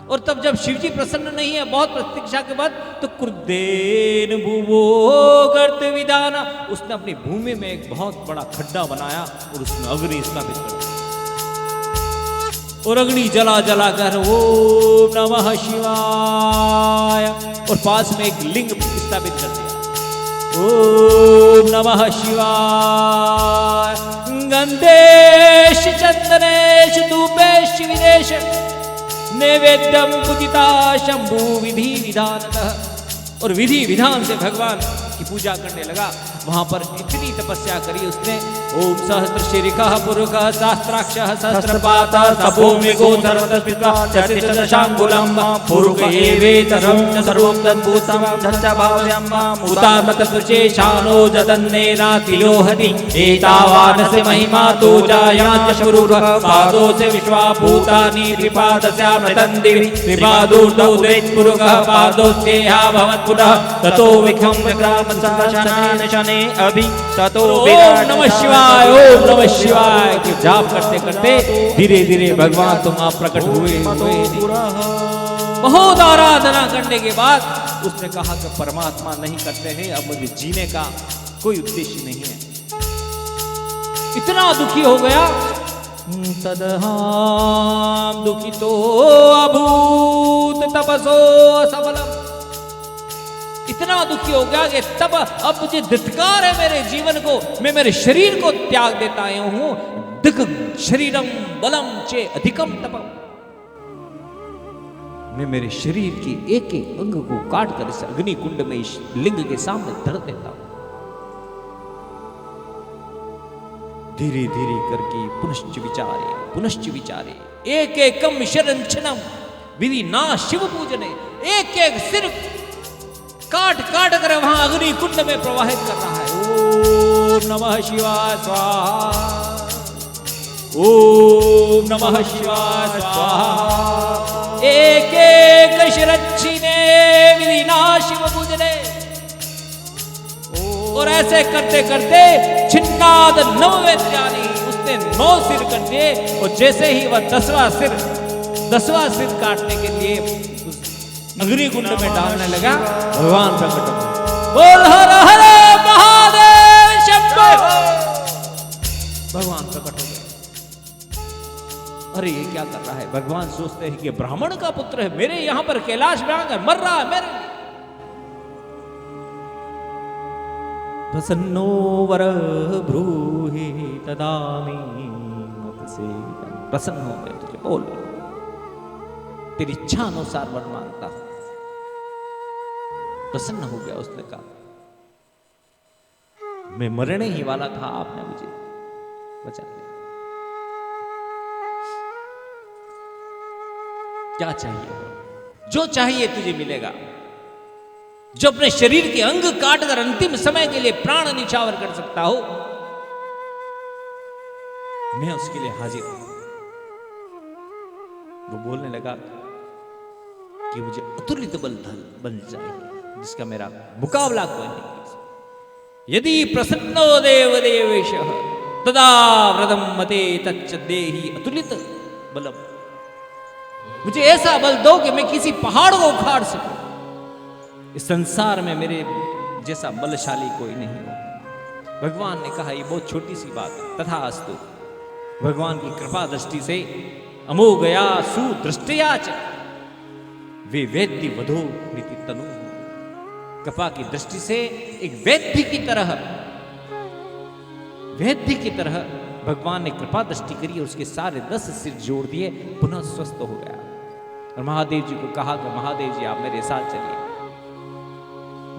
और तब जब शिव जी प्रसन्न नहीं है, बहुत प्रतीक्षा के बाद, तो क्रुद्धेन भुवो गर्त विदाना, उसने अपनी भूमि में एक बहुत बड़ा खड्डा बनाया और उसमें अग्नि स्थापित कर दिया। और अग्नि जला जला कर ओम नमः शिवाय, और पास में एक लिंग स्थापित कर दिया। ओम नमः शिवाय। गंधेश चंदनेश धूपेश विदेश नैवेद्यम पूजिता शंभु विधि विधानतः। और विधि विधान से भगवान की पूजा करने लगा। वहां पर इतनी तपस्या करी उसने। ओम सहस्र शीर्षः पुरुषः सहस्राक्षः सहस्रपातः सभूमि गोचरतस्मिता चतुर्दशांगुलम् पुरुषेवेतरं सर्वं तद्भूतं धच्च भाव्यं मुतामतसुचेशानो जदन्नेनातिलोहति एतावानस्य महिमा तु जायाञ्च शुरुरः पादोस्य विश्वाभूतानि त्रिपादस्यामृतन्दिवि त्रिपादूर्धौ द्वैत्पुरुषः पादोस्तेहा भवत्पुरः ततो विखं विक्रामसहस्रान् शने अभि ततो ओम नमः शिवाय। ओम नमः शिवाय के जाप करते करते धीरे धीरे भगवान तुम आप प्रकट हुए। बहुत आराधना करने के बाद उसने कहा कि परमात्मा नहीं करते हैं, अब मुझे जीने का कोई उद्देश्य नहीं है। इतना दुखी हो गया। तदहाम दुखितो अभूत तपसो सफलम। इतना दुखी हो गया कि तब अब मुझे धिक्कार है मेरे जीवन को, मैं मेरे शरीर को त्याग देता आया हूं। दिक शरीरम बलम चे अधिकम तपम। मैं मेरे शरीर की एक एक अंग को काट कर इस अग्नि कुंड में इस लिंग के सामने धर देता हूं। धीरे धीरे करके पुनश्च विचारे एक एकम शरणम विधि ना शिव पूजने। एक एक सिर काट काट कर वहां अग्नि कुंड में प्रवाहित कर रहा है। ओम नमः शिवाय स्वाहा। ओम नमः शिवाय स्वाहा। एक एक शिरच्छिने विधिना शिव पूजने। और ऐसे करते करते छिन्नाद नववेद्यानि, उसने 9 सिर कर दिए। और जैसे ही वह 10वां सिर काटने के लिए अग्नि कुंड में डालने लगा, भगवान प्रकट हो गए। बोल हर हर महादेव शंभो। भगवान प्रकट हो गए। अरे ये क्या कर रहा है? भगवान सोचते हैं कि ब्राह्मण का पुत्र है, मेरे यहां पर कैलाश में आकर मर रहा है मेरे लिए। प्रसन्नो वर ब्रूहि तदामि मतसे। प्रसन्न हो गए, तुझे बोल तेरी इच्छा अनुसार वर मांगता हूं। प्रसन्न हो गया। उसने कहा मैं मरने ही वाला था, आपने मुझे बचा लिया। क्या चाहिए? जो चाहिए तुझे मिलेगा। जो अपने शरीर के अंग काटकर अंतिम समय के लिए प्राण निछावर कर सकता हो, मैं उसके लिए हाजिर हूं। वो बोलने लगा कि मुझे अतुलित बल चाहिए, जिसका मेरा मुकाबला कोई नहीं। यदि प्रसन्नो देव देवेशः तदा व्रतम मते तच्च देहि अतुलित बलम। मुझे ऐसा बल दो कि मैं किसी पहाड़ को उखाड़ सकूं। इस संसार में मेरे जैसा बलशाली कोई नहीं हो। भगवान ने कहा ये बहुत छोटी सी बात है। तथास्तु। भगवान की कृपा दृष्टि से अमोघया सुदृष्टया च वे वैद्य वधो नीति तनु। कृपा की दृष्टि से एक वैद्य की तरह भगवान ने कृपा दृष्टि करी और उसके सारे 10 सिर जोड़ दिए, पुनः स्वस्थ हो गया। और महादेव जी को कहा कि महादेव जी आप मेरे साथ चलिए,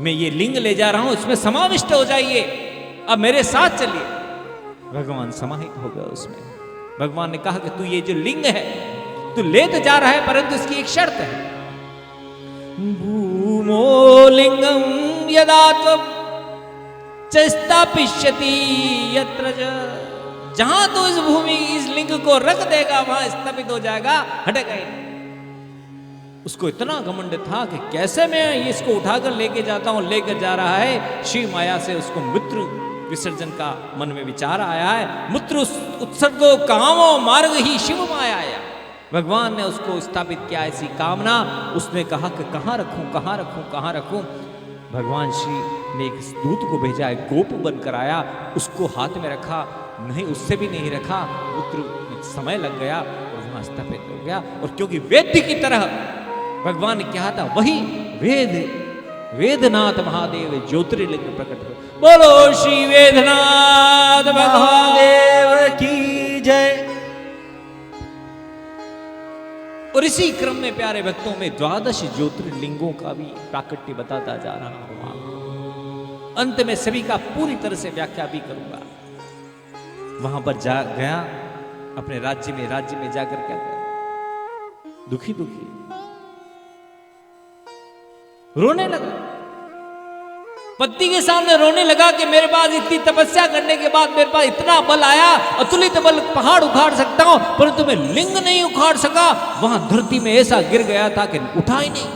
मैं ये लिंग ले जा रहा हूं, इसमें समाविष्ट हो जाइए, अब मेरे साथ चलिए। भगवान समाहित हो गए उसमें। भगवान ने कहा कि तू ये जो लिंग है तू ले तो जा रहा है, परंतु इसकी एक शर्त है। भूमो लिंगम यदा त्वं च स्थापिष्यति यत्र च, जहां तो इस भूमि इस लिंग को रख देगा वहां स्थापित हो जाएगा, हटेगा ही नहीं। उसको इतना घमंड था कि कैसे मैं इसको उठाकर लेके जाता हूं, लेकर जा रहा है। शिव माया से उसको मूत्र विसर्जन का मन में विचार आया है। मूत्र उत्सर्गो कामो मार्ग ही शिव माया आया। भगवान ने उसको स्थापित किया ऐसी कामना। उसने कहा कि कहाँ रखूं, कहाँ रखूं, कहाँ रखूं। भगवान श्री ने एक दूत को भेजा, एक गोप बनकर आया, उसको हाथ में रखा, नहीं उससे भी नहीं रखा, पुत्र समय लग गया और वहां स्थापित हो गया। और क्योंकि वेद्य की तरह भगवान ने क्या था, वही वेदनाथ महादेव ज्योतिर्लिंग प्रकट हो। बोलो श्री वेदनाथ महादेव की जय। और इसी क्रम में प्यारे भक्तों में 12 ज्योतिर्लिंगों का भी प्राकट्य बताता जा रहा हूं। अंत में सभी का पूरी तरह से व्याख्या भी करूंगा। वहां पर जा गया अपने राज्य में जाकर क्या कर, दुखी रोने लगा। पति के सामने रोने लगा कि मेरे पास इतनी तपस्या करने के बाद मेरे पास इतना बल आया, अतुलित बल, पहाड़ उखाड़ सकता हूं, परंतु मैं लिंग नहीं उखाड़ सका। वहां धरती में ऐसा गिर गया था कि उठा ही नहीं।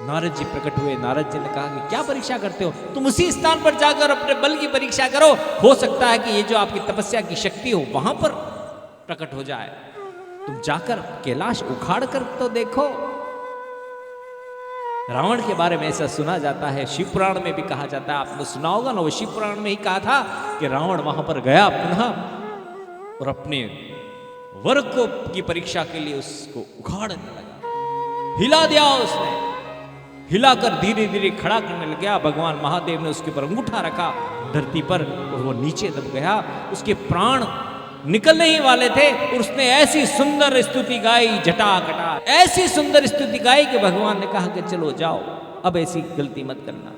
नारद जी प्रकट हुए। नारद जी ने कहा कि क्या परीक्षा करते हो, तुम उसी स्थान पर जाकर अपने बल की परीक्षा करो, हो सकता है कि ये जो आपकी तपस्या की शक्ति हो वहां पर प्रकट हो जाए। तुम जाकर कैलाश उखाड़ कर तो देखो। रावण के बारे में ऐसा सुना जाता है, शिव पुराण में भी कहा जाता है, आपने सुना होगा ना, वो शिव पुराण में ही कहा था कि रावण वहां पर गया पुनः और अपने वर को की परीक्षा के लिए उसको उखाड़ने लगा। हिला दिया उसने, हिलाकर धीरे धीरे खड़ा करने लग गया। भगवान महादेव ने उसके ऊपर अंगूठा रखा धरती पर और वो नीचे दब गया। उसके प्राण निकलने ही वाले थे और उसने ऐसी सुंदर स्तुति गाई, जटाकटा ऐसी सुंदर स्तुति गाई कि भगवान ने कहा कि चलो जाओ, अब ऐसी गलती मत करना।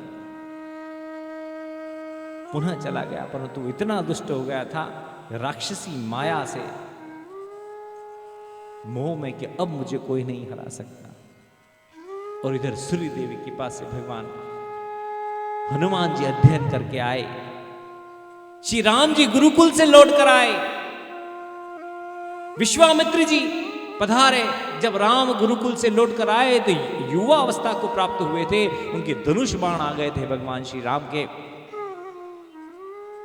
पुनः चला गया, परंतु इतना दुष्ट हो गया था राक्षसी माया से, मोह में कि अब मुझे कोई नहीं हरा सकता। और इधर सूर्य देवी के पास से भगवान हनुमान जी अध्ययन करके आए। श्री राम जी गुरुकुल से लौट कर आए। विश्वामित्र जी पधारे। जब राम गुरुकुल से लौट कर आए तो युवा अवस्था को प्राप्त हुए थे, उनके धनुष बाण आ गए थे भगवान श्री राम के।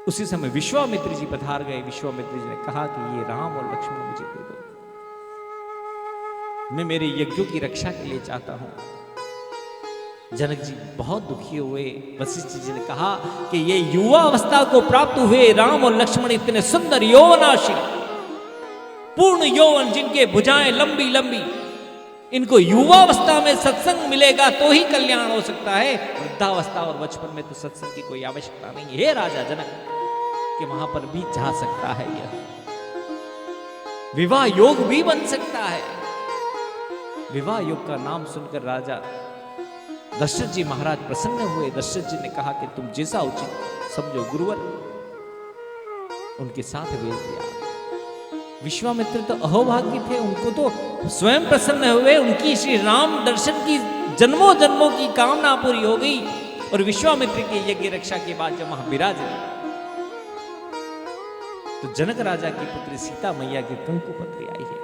उसी समय विश्वामित्र जी पधार गए। विश्वामित्र जी ने कहा कि ये राम और लक्ष्मण मुझे दे दो, मैं मेरे यज्ञों की रक्षा के लिए चाहता हूं। जनक जी बहुत दुखी हुए। वशिष्ठ जी ने कहा कि ये युवा अवस्था को प्राप्त हुए राम और लक्ष्मण इतने सुंदर यौवनाशी, पूर्ण यौवन, जिनके भुजाएं लंबी लंबी, इनको युवावस्था में सत्संग मिलेगा तो ही कल्याण हो सकता है। वृद्धावस्था और बचपन में तो सत्संग की कोई आवश्यकता नहीं है। राजा जनक कि वहां पर भी जा सकता है, यह विवाह योग भी बन सकता है। विवाह योग का नाम सुनकर राजा दशरथ जी महाराज प्रसन्न हुए। दशरथ जी ने कहा कि तुम जैसा उचित समझो गुरुवर, उनके साथ भेज दिया। विश्वामित्र तो अहोभाग्य थे, उनको तो स्वयं प्रसन्न हुए, उनकी श्री राम दर्शन की जन्मों जन्मों की कामना पूरी हो गई। और विश्वामित्र के यज्ञ रक्षा के बाद जब वहां विराजे तो जनक राजा की पुत्री सीता मैया की कंकुपत्री आई है।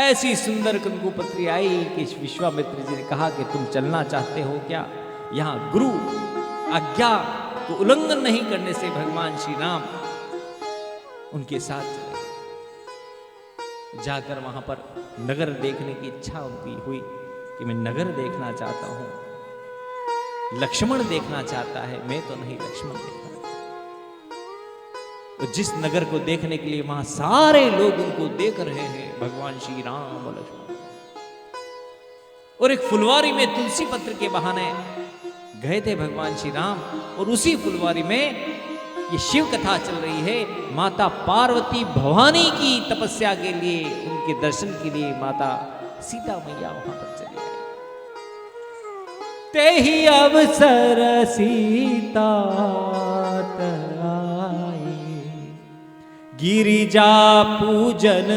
ऐसी सुंदर कंकुपत्री आई कि विश्वामित्र जी ने कहा कि तुम चलना चाहते हो क्या? यहां गुरु आज्ञा को उल्लंघन नहीं करने से भगवान श्री राम उनके साथ चले। जाकर वहां पर नगर देखने की इच्छा उनकी हुई कि मैं नगर देखना चाहता हूं, लक्ष्मण देखना चाहता है, मैं तो नहीं, लक्ष्मण देखना। तो जिस नगर को देखने के लिए वहां सारे लोग उनको देख रहे हैं, भगवान श्री राम और लक्ष्मण, और एक फुलवारी में तुलसी पत्र के बहाने गए थे भगवान श्री राम। और उसी फुलवारी में ये शिव कथा चल रही है। माता पार्वती भवानी की तपस्या के लिए, उनके दर्शन के लिए माता सीता मैया वहां पर चली आई। ते ही अवसर सीता आई, गिरिजा पूजन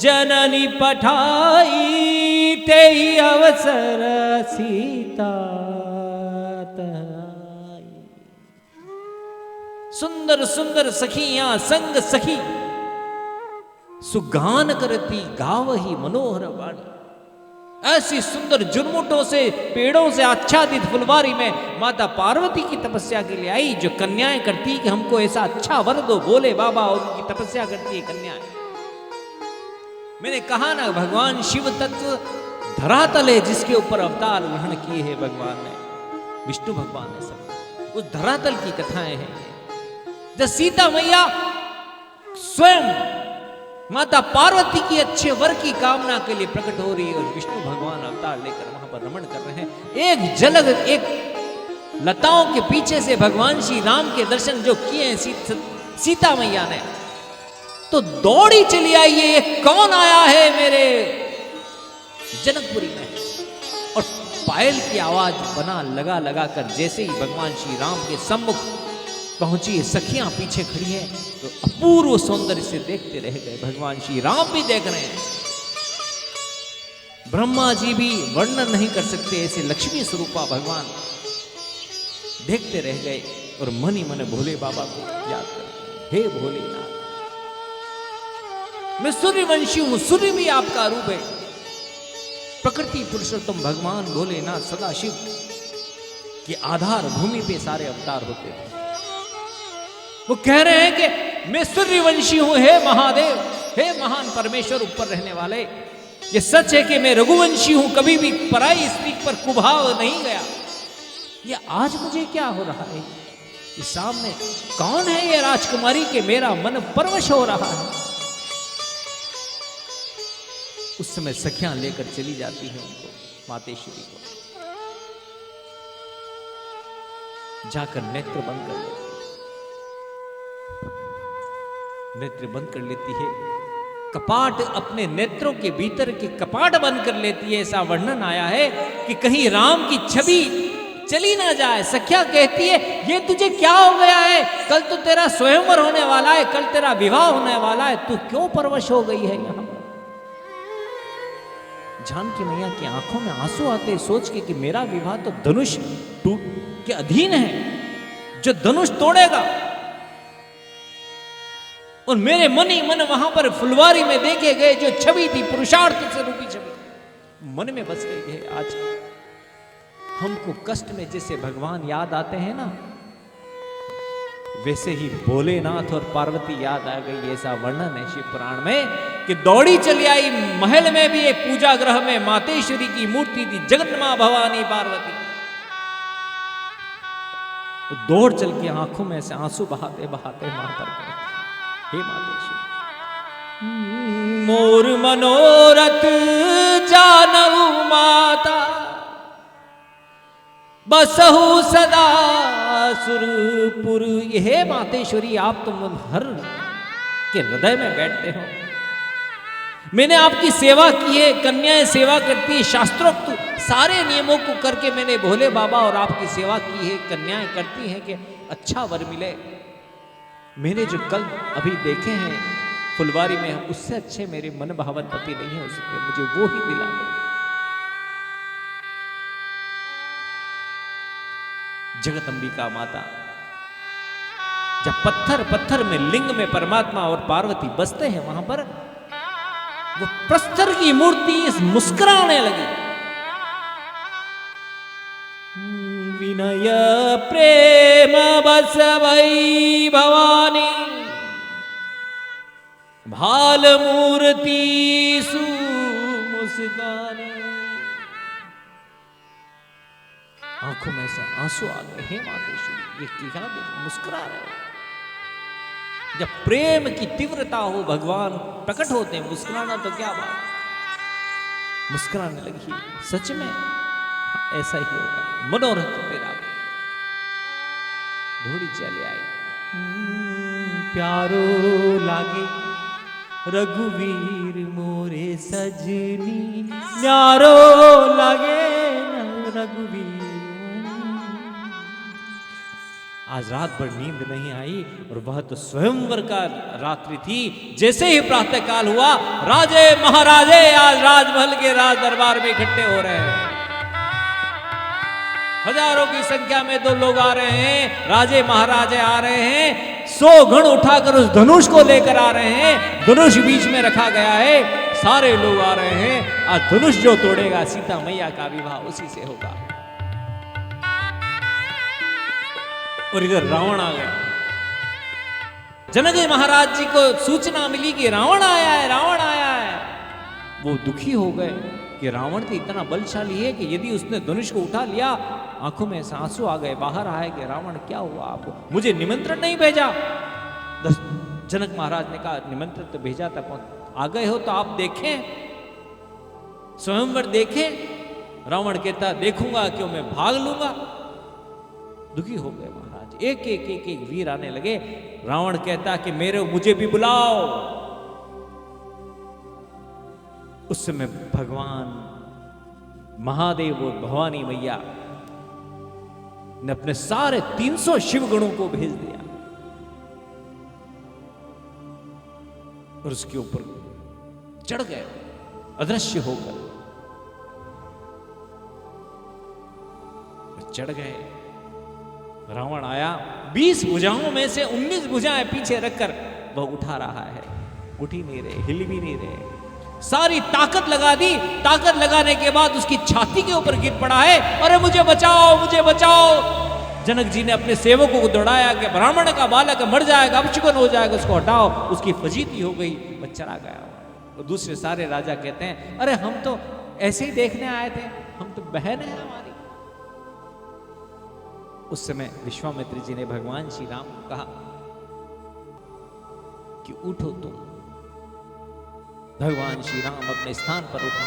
जननी पठाई, तेई अवसर सीता तहाई। सुंदर सुंदर सखियां संग सखी सुगान करती गावही मनोहर वाणी। ऐसी सुंदर जुर्मुटों से पेड़ों से आच्छादित फुलवारी में माता पार्वती की तपस्या के लिए आई, जो कन्याएं करती कि हमको ऐसा अच्छा वर दो, बोले बाबा, और उनकी तपस्या करती है कन्याएं। मैंने कहा ना, भगवान शिव तत्व धरातल है जिसके ऊपर अवतार ग्रहण किए हैं भगवान ने, विष्णु भगवान ने सब, उस धरातल की कथाएं हैं। जब सीता मैया स्वयं माता पार्वती की अच्छे वर की कामना के लिए प्रकट हो रही है और विष्णु भगवान अवतार लेकर वहां पर रमण कर रहे हैं। एक झलक, एक लताओं के पीछे से भगवान श्री राम के दर्शन जो किए हैं सीता मैया ने, तो दौड़ी चली आई है, ये कौन आया है मेरे जनकपुरी में। और पायल की आवाज बना लगा लगा कर जैसे ही भगवान श्री राम के सम्मुख पहुंची है, सखियां पीछे खड़ी हैं, तो अपूर्व सौंदर्य से देखते रह गए। भगवान श्री राम भी देख रहे हैं, ब्रह्मा जी भी वर्णन नहीं कर सकते ऐसे लक्ष्मी स्वरूपा भगवान देखते रह गए और मन ही मन भोले बाबा को याद कर, हे भोलेनाथ, मैं सूर्यवंशी हूं, सूर्य भी आपका रूप है। प्रकृति पुरुषोत्तम भगवान भोलेनाथ सदाशिव के आधार भूमि पे सारे अवतार होते थे। वो कह रहे हैं कि मैं सूर्यवंशी हूं, हे महादेव, हे महान परमेश्वर ऊपर रहने वाले। ये सच है कि मैं रघुवंशी हूं, कभी भी पराई स्त्री पर कुभाव नहीं गया। ये आज मुझे क्या हो रहा है, ये सामने कौन है ये राजकुमारी के मेरा मन परवश हो रहा है। उस समय सखियां लेकर चली जाती हैं उनको, मातेश्वरी को, जाकर नेत्र बंद कर लेती, नेत्र बंद कर लेती है, कपाट अपने नेत्रों के भीतर के कपाट बंद कर लेती है। ऐसा वर्णन आया है कि कहीं राम की छवि चली ना जाए। सखिया कहती है, ये तुझे क्या हो गया है, कल तो तेरा स्वयंवर होने वाला है, कल तेरा विवाह होने वाला है, तू क्यों परवश हो गई है यहां पर। जानकी मैया की आंखों में आंसू आते सोच के कि मेरा विवाह तो धनुष टूट के अधीन है, जो धनुष तोड़ेगा। और मेरे मन ही मन वहां पर फुलवारी में देखे गए जो छवि थी, पुरुषार्थ से रूपी छवि, मन में बस गई है। आज हमको कष्ट में जैसे भगवान याद आते हैं ना, वैसे ही भोलेनाथ और पार्वती याद आ गई। ऐसा वर्णन है शिव पुराण में कि दौड़ी चली आई महल में भी एक पूजा गृह में मातेश्वरी की मूर्ति थी, जगत मां भवानी पार्वती। तो दौड़ चल के आंखों में से आंसू बहाते बहाते वहां पर गए, हे मातेश्वरी, मोर मनोरथ जानहु माता, बसहु सदा सुरपुर। हे मातेश्वरी, आप तो हर के हृदय में बैठते हो। मैंने आपकी सेवा की है, कन्याएं सेवा करती है, शास्त्रोक्त सारे नियमों को करके मैंने भोले बाबा और आपकी सेवा की है, कन्याएं करती हैं कि अच्छा वर मिले। मैंने जो कल अभी देखे हैं फुलवारी में, उससे अच्छे मेरे मन भावन पति नहीं हो सकते, मुझे वो ही दिला दो। जगत अंबिका माता, जब पत्थर पत्थर में लिंग में परमात्मा और पार्वती बसते हैं, वहां पर वो प्रस्तर की मूर्ति मुस्कुराने लगी। विनय प्रेम बसवई भवानी, भाल मूर्ति सुमुस्कानी। आंखों में से आंसू आ गए, हे मातेश्वरी, ये क्या मुस्कुरा रहे हो। जब प्रेम की तीव्रता हो, भगवान प्रकट होते हैं, मुस्कुराना तो क्या बात। मुस्कुराने लगी, सच में ऐसा ही होगा, मनोरथ तेरा। धोड़ी चले आई, प्यारो लागे रघुवीर मोरे सजनी, न्यारो लागे रघुवीर। आज रात भर नींद नहीं आई और वह तो स्वयंवर का रात्रि थी। जैसे ही प्रातः काल हुआ, राजे महाराजे आज राजमहल के राज दरबार में इकट्ठे हो रहे हैं। हजारों की संख्या में दो लोग आ रहे हैं, राजे महाराजे आ रहे हैं, 100 गण उठाकर उस धनुष को लेकर आ रहे हैं। धनुष बीच में रखा गया है, सारे लोग आ रहे हैं। आज धनुष जो तोड़ेगा, सीता मैया का विवाह उसी से होगा। और इधर रावण आ गया। जनक महाराज जी को सूचना मिली कि रावण आया है, रावण आया है। वो दुखी हो गए कि रावण तो इतना बलशाली है कि यदि उसने धनुष को उठा लिया, आंखों में से आंसू आ गए। बाहर आए कि रावण क्या हुआ आपको, मुझे निमंत्रण नहीं भेजा। जनक महाराज ने कहा निमंत्रण तो भेजा था, आ गए हो तो आप देखें, स्वयंवर देखें। रावण कहता देखूंगा क्यों, मैं भाग लूंगा। दुखी हो गए महाराज, एक एक वीर आने लगे। रावण कहता कि मुझे भी बुलाओ। उस समय भगवान महादेव और भवानी मैया ने अपने सारे 300 शिवगणों को भेज दिया और उसके ऊपर चढ़ गए अदृश्य होकर। चढ़ गए। रावण आया, 20 भुजाओं में से 19 भुजाएं पीछे रखकर वह उठा रहा है। उठ ही नहीं रहे, हिल भी नहीं रहे। सारी ताकत लगा दी। ताकत लगाने के बाद उसकी छाती के ऊपर गिर पड़ा है। अरे मुझे बचाओ, मुझे बचाओ। जनक जी ने अपने सेवकों को दौड़ाया कि ब्राह्मण का बालक मर जाएगा, अपशकुन हो जाएगा, उसको हटाओ। उसकी फजीती हो गई, वह चला गया। और दूसरे सारे राजा कहते हैं अरे हम तो ऐसे ही देखने आए थे, हम तो बहन है हमारी। उस समय विश्वामित्र जी ने भगवान श्री राम को कहा कि उठो तुम। भगवान श्री राम अपने स्थान पर उठे।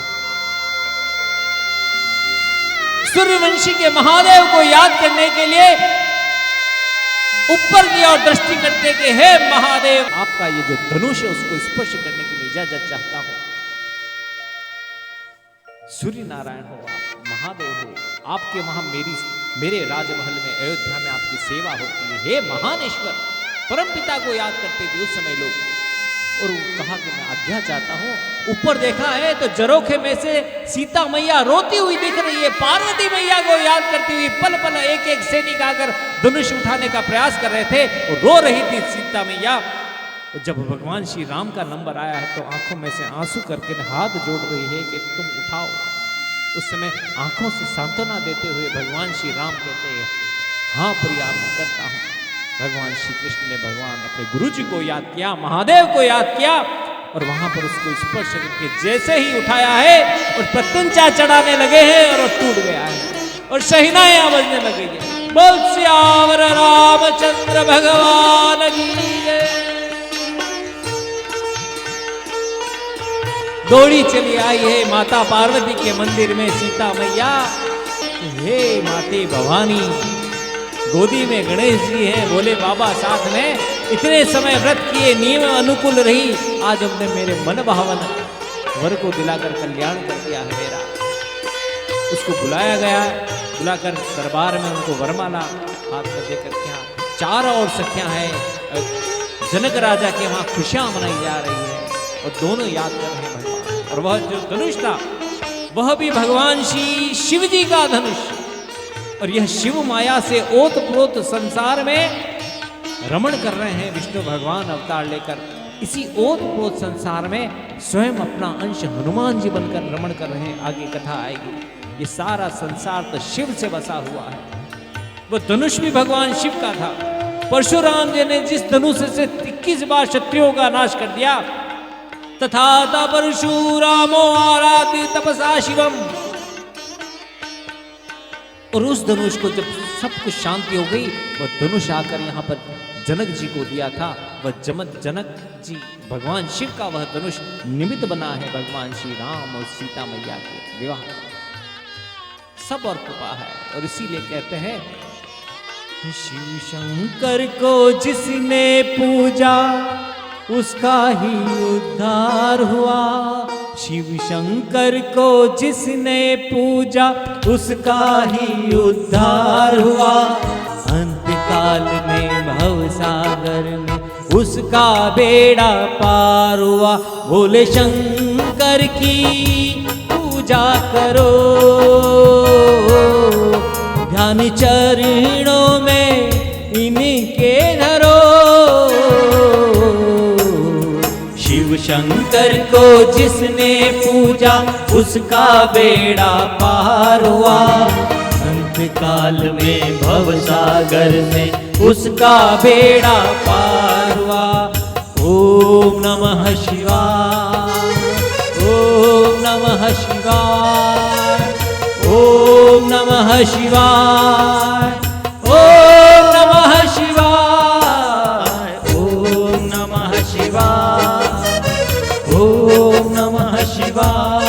सूर्यवंशी के महादेव को याद करने के लिए ऊपर की ओर दृष्टि करते कि हे महादेव, आपका ये जो धनुष है उसको स्पर्श करने की मैं इजाजत चाहता हूं। सूर्य नारायण हो आप, महादेव हो, आपके वहां मेरे राजमहल में अयोध्या में आपकी सेवा होती है। हे महानेश्वर, परमपिता को याद करते थे उस समय लोग। और कहा कि मैं आज्ञा चाहता हूं। ऊपर देखा है तो जरोखे में से सीता मैया रोती हुई दिख रही है। पार्वती मैया को याद करती हुई पल पल एक एक सैनिक आकर धनुष उठाने का प्रयास कर रहे थे और रो रही थी सीता मैया। और जब भगवान श्री राम का नंबर आया है तो आंखों में से आंसू करके हाथ जोड़ रही है कि तुम उठाओ। उस समय आंखों से सांत्वना देते हुए भगवान श्री राम कहते हैं हाँ प्रिया मैं करता हूं। भगवान श्री कृष्ण ने भगवान अपने गुरु जी को याद किया, महादेव को याद किया और वहां पर उसको स्पर्श करके जैसे ही उठाया है और प्रत्यंचा चढ़ाने लगे हैं और वो टूट गया है और शहनाएं बजने लगी है। बोल सियावर रामचंद्र भगवान की जय। दौड़ी चली आई है माता पार्वती के मंदिर में सीता मैया। हे माते भवानी, गोदी में गणेश जी हैं, बोले बाबा साथ में। इतने समय व्रत किए, नियम अनुकूल रही, आज हमने मेरे मन भावन वर को दिलाकर कल्याण कर दिया है मेरा। उसको बुलाया गया, बुलाकर दरबार में उनको वरमाला हाथ में देकर क्या 4 और सखियां हैं। जनक राजा के वहां खुशियां मनाई जा रही है और दोनों याद कर रहे हैं भगवान। और वह जो धनुष था वह भी भगवान श्री शिव जी का धनुष। और यह शिव माया से ओतप्रोत संसार में रमण कर रहे हैं विष्णु भगवान अवतार लेकर। इसी ओतप्रोत संसार में स्वयं अपना अंश हनुमान जी बनकर रमण कर रहे हैं। आगे कथा आएगी। ये सारा संसार तो शिव से बसा हुआ है। वह धनुष भी भगवान शिव का था। परशुराम जी ने जिस धनुष से 21 बार शत्रुओं का नाश कर दिया, तथा परशुरामो आराध्य तपसा शिवम। और उस धनुष को जब सब कुछ शांति हो गई, वह धनुष आकर यहाँ पर जनक जी को दिया था। वह जनक जी भगवान शिव का वह धनुष निमित्त बना है भगवान श्री राम और सीता मैया के विवाह। सब और कृपा है। और इसीलिए कहते हैं शिव शंकर को जिसने पूजा उसका ही उद्धार हुआ। शिव शंकर को जिसने पूजा उसका ही उद्धार हुआ। अंत का काल में भव सागर में उसका बेड़ा पार हुआ। भोले शंकर की पूजा करो, ध्यान चरणों में इनके धरो। शिव शंकर को जिसने पूजा उसका बेड़ा पार हुआ। अंत काल में भव सागर में उसका बेड़ा पार हुआ। ओम नमः शिवाय, ओम नमः शिवाय, ओम नमः शिवाय, ओम नमः शिवाय, ओम नमः शिवाय, ओम नमः शिवाय।